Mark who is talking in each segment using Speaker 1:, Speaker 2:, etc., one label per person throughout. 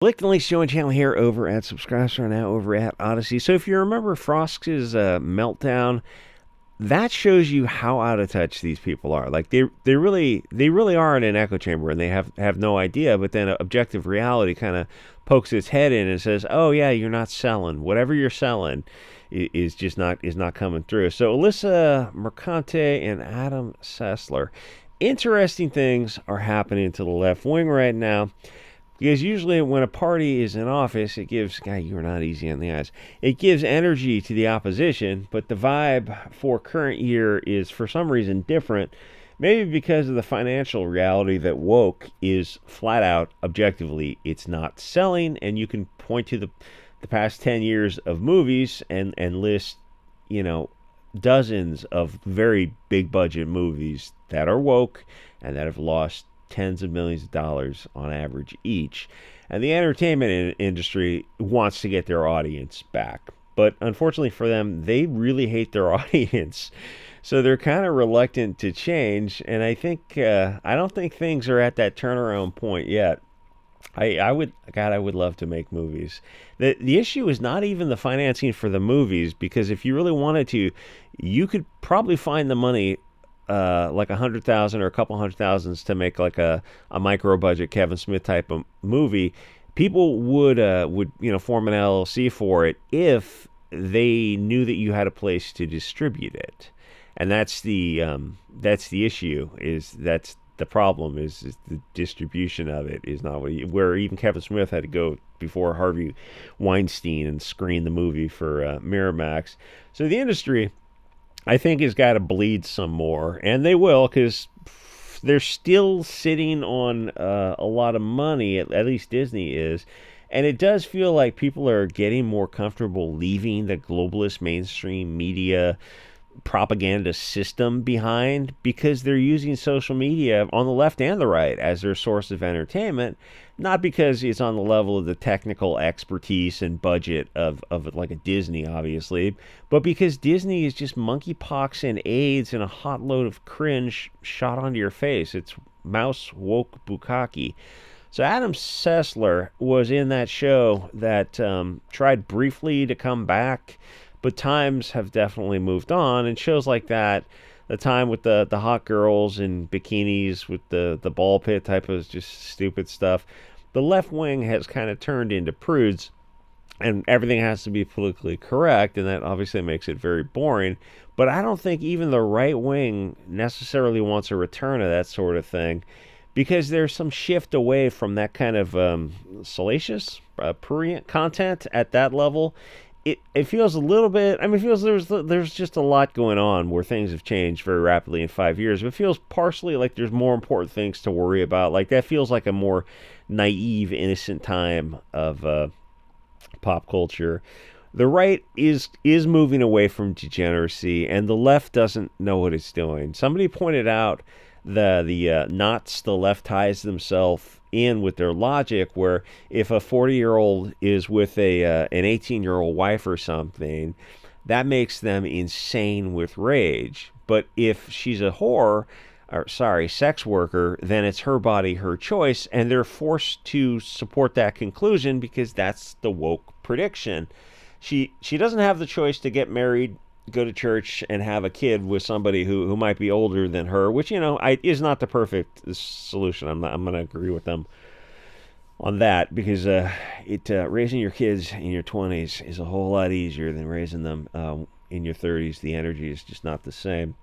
Speaker 1: Click the links, join channel here over at SubStars right now over at Odyssey. So if you remember Frost's meltdown, that shows you how out of touch these people are. Like they really are in an echo chamber and they have no idea. But then objective reality kind of pokes its head in and says, "Oh yeah, you're not selling. Whatever you're selling is just not coming through." So Alyssa Mercante and Adam Sessler, interesting things are happening to the left wing right now. Because usually when a party is in office, it gives, God, you are not easy on the eyes. It gives energy to the opposition, but the vibe for current year is for some reason different. Maybe because of the financial reality that woke is flat out, objectively, it's not selling. And you can point to the past 10 years of movies and list, dozens of very big budget movies that are woke and that have lost tens of millions of dollars on average each. And the entertainment industry wants to get their audience back. But unfortunately for them, they really hate their audience. So they're kind of reluctant to change. And I don't think things are at that turnaround point yet. I would love to make movies. The issue is not even the financing for the movies, because if you really wanted to, you could probably find the money, like 100,000 or a couple hundred thousands to make like a micro budget Kevin Smith type of movie. People would form an LLC for it if they knew that you had a place to distribute it. And that's the issue. That's the problem is the distribution of it is not where even Kevin Smith had to go before Harvey Weinstein and screen the movie for Miramax. So the industry, I think, has got to bleed some more, and they will, because they're still sitting on a lot of money, at least Disney is, and it does feel like people are getting more comfortable leaving the globalist mainstream media propaganda system behind, because they're using social media on the left and the right as their source of entertainment, not because it's on the level of the technical expertise and budget of like a Disney, obviously, but because Disney is just monkeypox and AIDS and a hot load of cringe shot onto your face. It's mouse woke bukkake. So Adam Sessler was in that show that tried briefly to come back, but times have definitely moved on, and shows like that, the time with the hot girls in bikinis with the ball pit type of just stupid stuff, the left wing has kind of turned into prudes, and everything has to be politically correct, and that obviously makes it very boring. But I don't think even the right wing necessarily wants a return of that sort of thing, because there's some shift away from that kind of salacious, prurient content at that level. It feels a little bit, it feels there's just a lot going on where things have changed very rapidly in 5 years. But it feels partially like there's more important things to worry about. Like, that feels like a more naive, innocent time of pop culture. The right is moving away from degeneracy, and the left doesn't know what it's doing. Somebody pointed out the knots the left ties themselves in with their logic, where if a 40-year-old is with an 18-year-old wife or something, that makes them insane with rage. But if she's a sex worker, then it's her body, her choice, and they're forced to support that conclusion because that's the woke prediction. She doesn't have the choice to get married, go to church, and have a kid with somebody who might be older than her, which is not the perfect solution. I'm going to agree with them on that, because raising your kids in your 20s is a whole lot easier than raising them in your 30s. The energy is just not the same.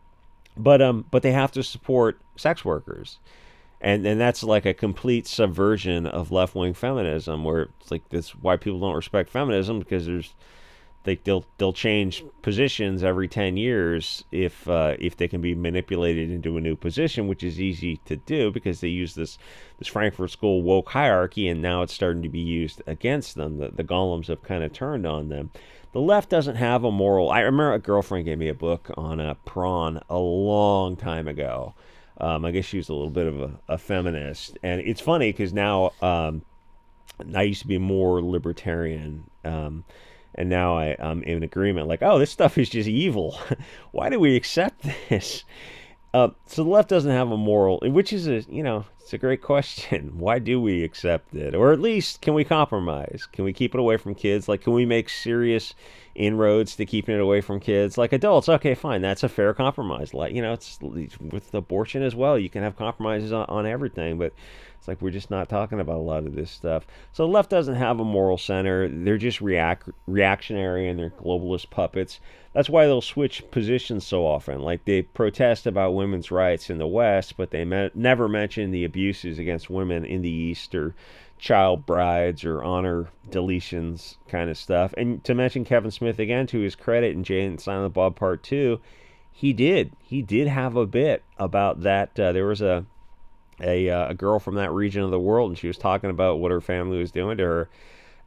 Speaker 1: But they have to support sex workers, and that's like a complete subversion of left wing feminism, where it's like that's why people don't respect feminism, because they'll change positions every 10 years if they can be manipulated into a new position, which is easy to do because they use this Frankfurt School woke hierarchy, and now it's starting to be used against them. The golems have kind of turned on them. The left doesn't have a moral. I remember a girlfriend gave me a book on prawn a long time ago. I guess she was a little bit of a feminist, and it's funny because now I used to be more libertarian. And now I'm in agreement, like, oh, this stuff is just evil. Why do we accept this? So the left doesn't have a moral, which is It's a great question. Why do we accept it? Or at least, can we compromise? Can we keep it away from kids? Like, can we make serious inroads to keeping it away from kids? Like adults, okay, fine. That's a fair compromise. Like, it's with abortion as well. You can have compromises on everything, but it's like we're just not talking about a lot of this stuff. So the left doesn't have a moral center. They're just reactionary and they're globalist puppets. That's why they'll switch positions so often. Like they protest about women's rights in the West, but they never mention the abuses against women in the East or child brides or honor deletions kind of stuff. And to mention Kevin Smith again, to his credit, in Jay and Silent Bob Part 2, he did have a bit about that. There was a girl from that region of the world, and she was talking about what her family was doing to her.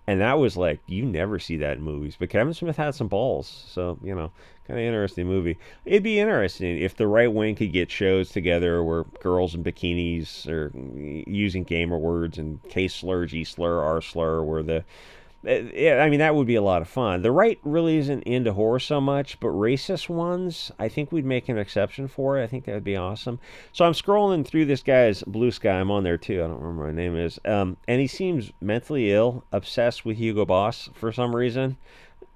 Speaker 1: And that was like, you never see that in movies. But Kevin Smith had some balls. So, kind of interesting movie. It'd be interesting if the right wing could get shows together where girls in bikinis are using gamer words and K slur, G slur, R slur, where yeah, I mean, that would be a lot of fun. The right really isn't into horror so much, but racist ones, I think we'd make an exception for it. I think that would be awesome. So I'm scrolling through this guy's Blue Sky. I'm on there too. I don't remember what my name is. And he seems mentally ill, obsessed with Hugo Boss for some reason.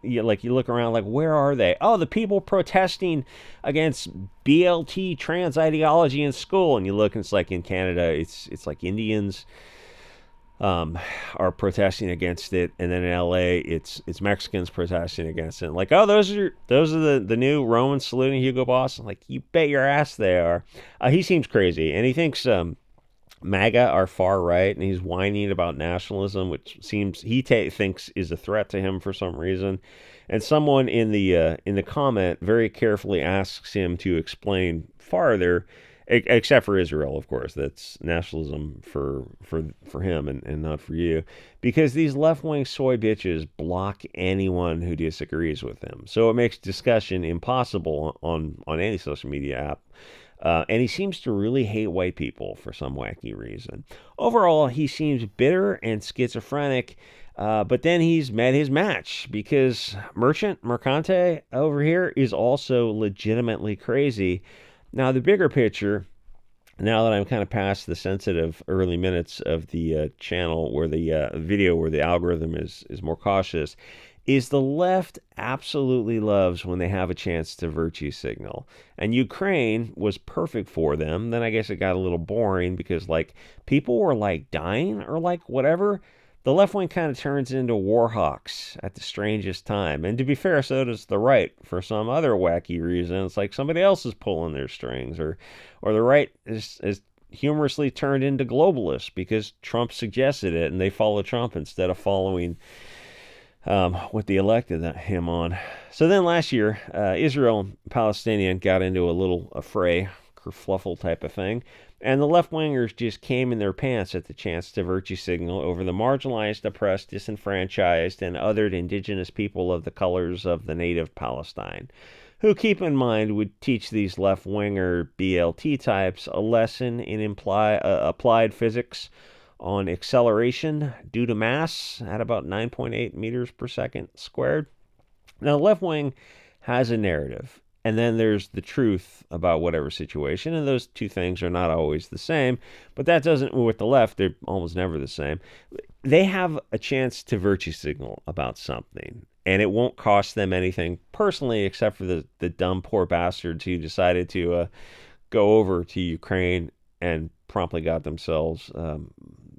Speaker 1: You look around, like, where are they? Oh, the people protesting against BLT trans ideology in school. And you look, and it's like in Canada, it's like Indians are protesting against it, and then in LA it's Mexicans protesting against it. Like, oh, those are the new Romans saluting Hugo Boss. I'm like, you bet your ass they are. He seems crazy, and he thinks MAGA are far right, and he's whining about nationalism, which seems thinks is a threat to him for some reason. And someone in the comment very carefully asks him to explain farther, except for Israel, of course. That's nationalism for him and not for you, because these left-wing soy bitches block anyone who disagrees with him. So it makes discussion impossible on any social media app. And he seems to really hate white people for some wacky reason. Overall, he seems bitter and schizophrenic, but then he's met his match, because Mercante over here is also legitimately crazy. Now, the bigger picture, now that I'm kind of past the sensitive early minutes of the channel where the video where the algorithm is more cautious, is the left absolutely loves when they have a chance to virtue signal. And Ukraine was perfect for them. Then I guess it got a little boring because, like, people were, like, dying or, like, whatever. The left wing kind of turns into war hawks at the strangest time. And to be fair, so does the right for some other wacky reason. It's like somebody else is pulling their strings, or the right is humorously turned into globalists because Trump suggested it, and they follow Trump instead of following what they elected him on. So then last year, Israel and Palestinian got into a little fray, kerfluffle type of thing, and the left-wingers just came in their pants at the chance to virtue signal over the marginalized, oppressed, disenfranchised, and othered indigenous people of the colors of the native Palestine, who, keep in mind, would teach these left-winger BLT types a lesson in applied physics on acceleration due to mass at about 9.8 meters per second squared. Now, the left wing has a narrative, and then there's the truth about whatever situation, and those two things are not always the same, but that doesn't, with the left, they're almost never the same. They have a chance to virtue signal about something, and it won't cost them anything personally, except for the dumb poor bastards who decided to go over to Ukraine and promptly got themselves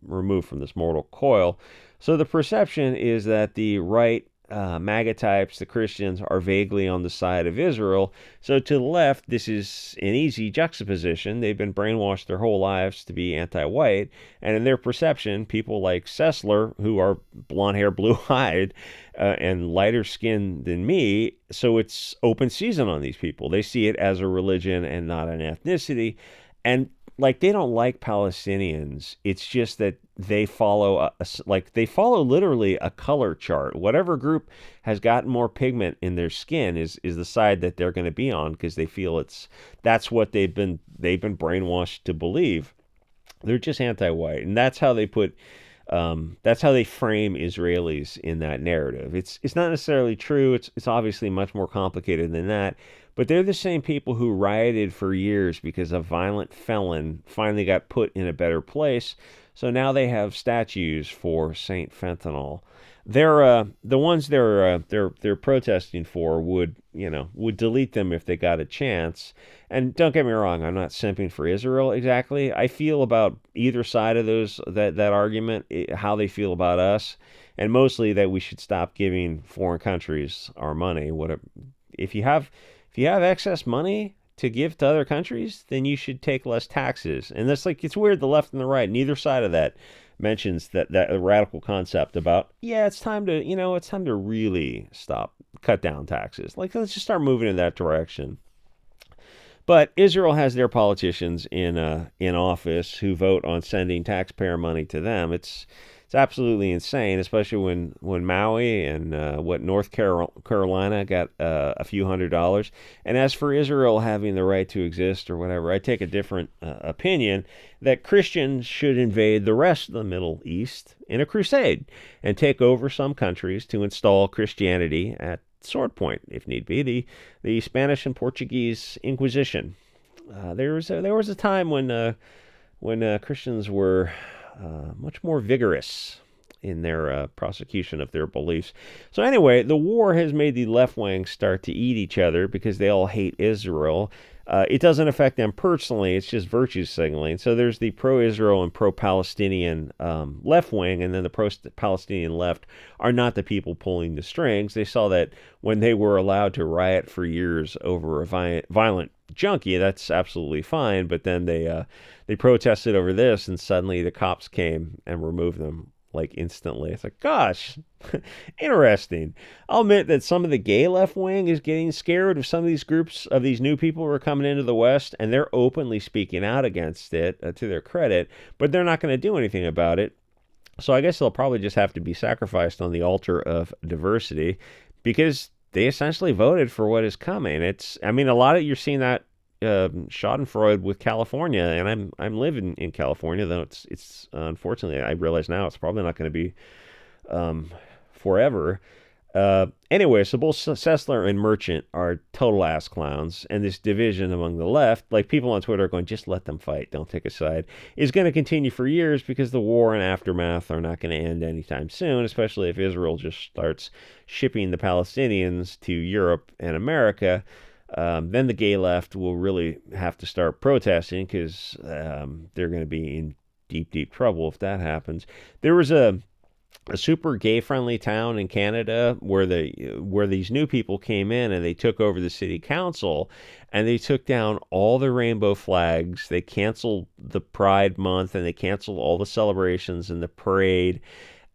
Speaker 1: removed from this mortal coil. So the perception is that the right MAGA types, the Christians, are vaguely on the side of Israel. So to the left, this is an easy juxtaposition. They've been brainwashed their whole lives to be anti-white, and in their perception, people like Sessler, who are blonde hair, blue-eyed, and lighter skinned than me, so it's open season on these people. They see it as a religion and not an ethnicity. And like, they don't like Palestinians. It's just that they follow they follow literally a color chart. Whatever group has gotten more pigment in their skin is the side that they're going to be on, because they feel that's what they've been brainwashed to believe. They're just anti-white, and that's how they put That's how they frame Israelis in that narrative. It's not necessarily true. It's obviously much more complicated than that. But they're the same people who rioted for years because a violent felon finally got put in a better place. So now they have statues for Saint Fentanyl. They're the ones they're protesting for would delete them if they got a chance. And don't get me wrong, I'm not simping for Israel exactly. I feel about either side of that argument, how they feel about us, and mostly that we should stop giving foreign countries our money. If you have excess money to give to other countries, then you should take less taxes. And that's like, it's weird, the left and the right, neither side of that mentions that radical concept about, yeah, it's time to really cut down taxes. Like, let's just start moving in that direction. But Israel has their politicians in office who vote on sending taxpayer money to them. It's absolutely insane, especially when Maui and North Carolina got a few $100s. And as for Israel having the right to exist or whatever, I take a different opinion that Christians should invade the rest of the Middle East in a crusade and take over some countries to install Christianity at sword point, if need be, the Spanish and Portuguese Inquisition. There was a time when Christians were much more vigorous in their prosecution of their beliefs. So anyway, the war has made the left wing start to eat each other because they all hate Israel. It doesn't affect them personally. It's just virtue signaling. So there's the pro-Israel and pro-Palestinian left wing, and then the pro-Palestinian left are not the people pulling the strings. They saw that when they were allowed to riot for years over a violent junkie, that's absolutely fine. But then they protested over this, and suddenly the cops came and removed them like instantly. It's like, gosh, interesting. I'll admit that some of the gay left wing is getting scared of some of these groups of these new people who are coming into the West, and they're openly speaking out against it, to their credit, but they're not going to do anything about it. So I guess they'll probably just have to be sacrificed on the altar of diversity because they essentially voted for what is coming. A lot of you're seeing that Schadenfreude with California, and I'm living in California, though it's unfortunately I realize now it's probably not going to be forever. Anyway, so both Sessler and Merchant are total ass clowns, and this division among the left, like people on Twitter are going, just let them fight, don't take a side, is going to continue for years because the war and aftermath are not going to end anytime soon, especially if Israel just starts shipping the Palestinians to Europe and America. Then the gay left will really have to start protesting because they're going to be in deep, deep trouble if that happens. There was a super gay-friendly town in Canada where these new people came in and they took over the city council and they took down all the rainbow flags. They canceled the Pride Month and they canceled all the celebrations and the parade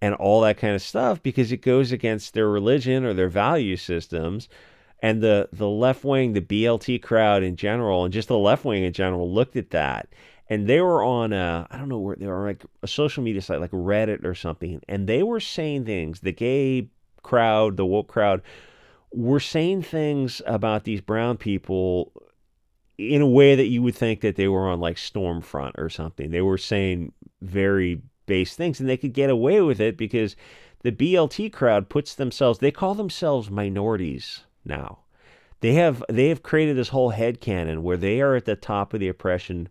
Speaker 1: and all that kind of stuff because it goes against their religion or their value systems. And the left wing, the BLT crowd in general, and just the left wing in general looked at that. And they were on I don't know where they were, like a social media site like Reddit or something. And they were saying things, the gay crowd, the woke crowd, were saying things about these brown people in a way that you would think that they were on like Stormfront or something. They were saying very base things, and they could get away with it because the BLT crowd they call themselves minorities now. They have created this whole headcanon where they are at the top of the oppression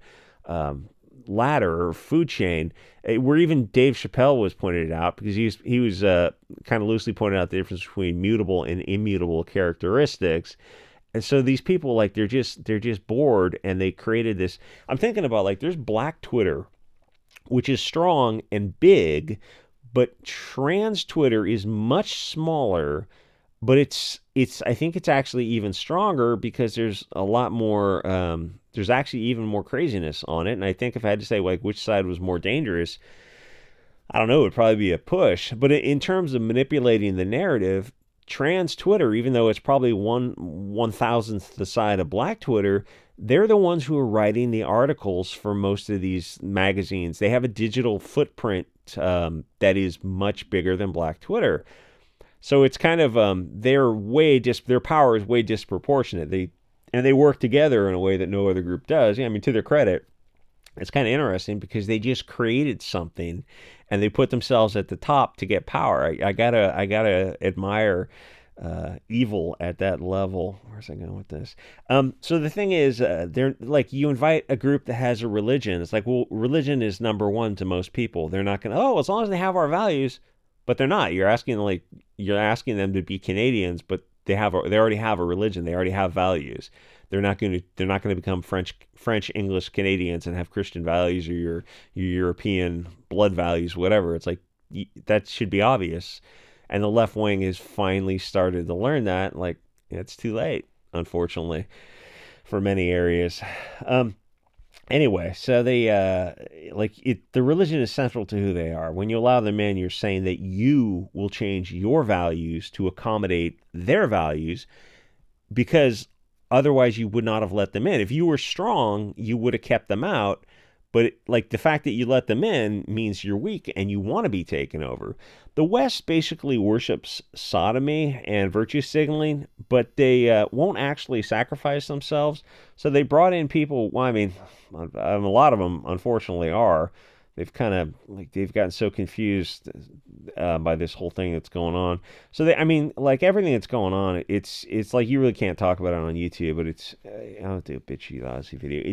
Speaker 1: ladder or food chain, where even Dave Chappelle was pointed out because he was kind of loosely pointed out the difference between mutable and immutable characteristics. And so these people, like, they're just bored, and they created this. I'm thinking about, like, there's Black Twitter, which is strong and big, but trans Twitter is much smaller. But I think it's actually even stronger because there's a lot more, there's actually even more craziness on it. And I think if I had to say, like, which side was more dangerous, I don't know, it would probably be a push. But in terms of manipulating the narrative, trans Twitter, even though it's probably 1/1000th the side of Black Twitter, they're the ones who are writing the articles for most of these magazines. They have a digital footprint that is much bigger than Black Twitter. So it's kind of their power is way disproportionate. They work together in a way that no other group does. Yeah, I mean, to their credit, it's kind of interesting because they just created something, and they put themselves at the top to get power. I gotta admire evil at that level. Where's I going with this? So the thing is, they're like, you invite a group that has a religion. It's like, well, religion is number one to most people. They're not gonna, oh, as long as they have our values, but they're not. You're asking them to be Canadians, but they already have a religion. They already have values. They're not going to become French, English Canadians and have Christian values, or your European blood values, whatever. It's like, that should be obvious. And the left wing has finally started to learn that. Like, it's too late, unfortunately, for many areas. Anyway, so the religion is central to who they are. When you allow them in, you're saying that you will change your values to accommodate their values, because otherwise you would not have let them in. If you were strong, you would have kept them out. But like, the fact that you let them in means you're weak and you want to be taken over. The West basically worships sodomy and virtue signaling, but they won't actually sacrifice themselves. So they brought in people. Well, I mean, a lot of them, unfortunately, are. They've kind of they've gotten so confused by this whole thing that's going on. So like everything that's going on, it's like, you really can't talk about it on YouTube. But it's I'll do a bitchy Aussie video.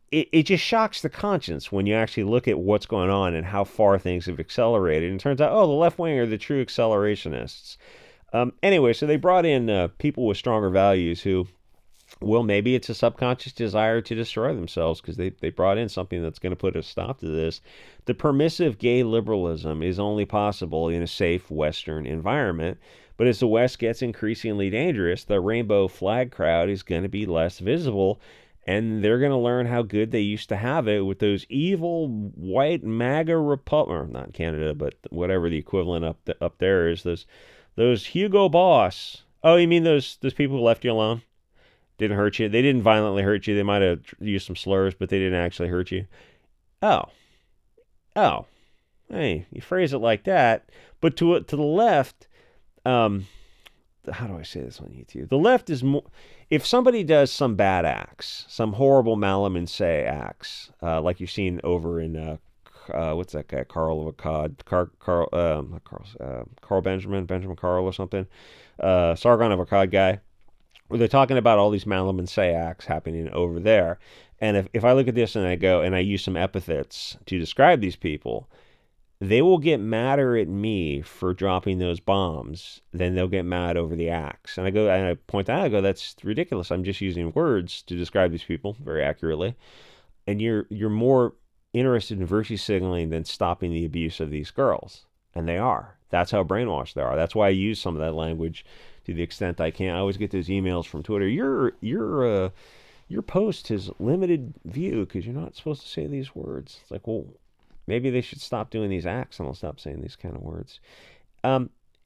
Speaker 1: It just shocks the conscience when you actually look at what's going on and how far things have accelerated. And it turns out, oh, the left wing are the true accelerationists. Anyway, so they brought in people with stronger values who, well, maybe it's a subconscious desire to destroy themselves, because they brought in something that's going to put a stop to this. The permissive gay liberalism is only possible in a safe Western environment. But as the West gets increasingly dangerous, the rainbow flag crowd is going to be less visible. And they're going to learn how good they used to have it with those evil white MAGA Republic, not Canada, but whatever the equivalent up there is. Those Hugo Boss. Oh, you mean those people who left you alone? Didn't hurt you? They didn't violently hurt you. They might have used some slurs, but they didn't actually hurt you. Oh. Hey, you phrase it like that. But to the left, how do I say this on YouTube? The left is more, if somebody does some bad acts, some horrible Malamunsay acts, like you've seen over in what's that guy, Carl Benjamin Carl or something, Sargon of Akkad guy, where they're talking about all these Malamunsay acts happening over there. And if I look at this and I use some epithets to describe these people, they will get madder at me for dropping those bombs than they'll get mad over the acts. And I point out, that's ridiculous. I'm just using words to describe these people very accurately. And you're more interested in virtue signaling than stopping the abuse of these girls. And they are. That's how brainwashed they are. That's why I use some of that language to the extent I can. I always get those emails from Twitter. Your post has limited view because you're not supposed to say these words. It's like, well, maybe they should stop doing these acts and I'll stop saying these kind of words.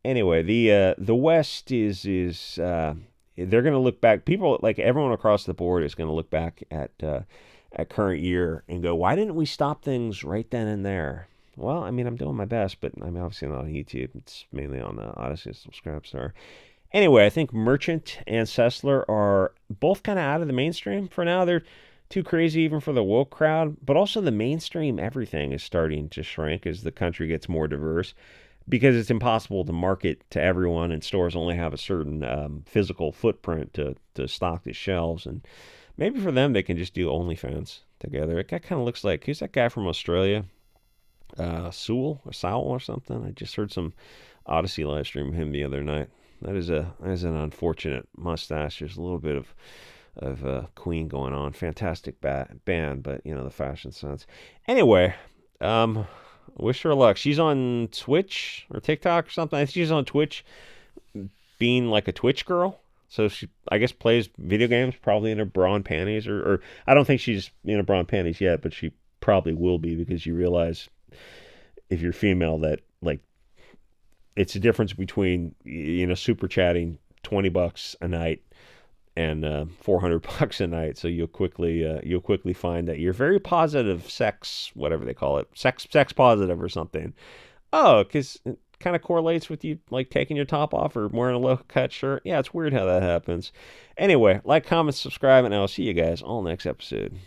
Speaker 1: Anyway, the West is they're going to look back. People, like everyone across the board, is going to look back at current year and go, why didn't we stop things right then and there? Well, I mean, I'm doing my best, but I'm obviously not on YouTube. It's mainly on the Odyssey and Subscribestar. Anyway, I think Merchant and Sessler are both kind of out of the mainstream for now. They're too crazy even for the woke crowd, but also the mainstream everything is starting to shrink as the country gets more diverse, because it's impossible to market to everyone, and stores only have a certain physical footprint to stock the shelves. And maybe for them, they can just do OnlyFans together. It kind of looks like, who's that guy from Australia? Sewell or something. I just heard some Odyssey live stream of him the other night. That is an unfortunate mustache. There's a little bit of Queen going on. Fantastic band, but the fashion sense. Anyway, wish her luck. She's on Twitch or TikTok or something. I think she's on Twitch, being like a Twitch girl. So she, I guess, plays video games, probably in her bra and panties, or I don't think she's in her bra and panties yet, but she probably will be, because you realize if you're female that, like, it's a difference between super chatting $20 a night and $400 a night. So you'll quickly find that you're very positive sex, whatever they call it, sex positive or something. Oh, because it kind of correlates with you like taking your top off or wearing a low cut shirt. Yeah, it's weird how that happens. Anyway, like, comment, subscribe, and I'll see you guys all next episode.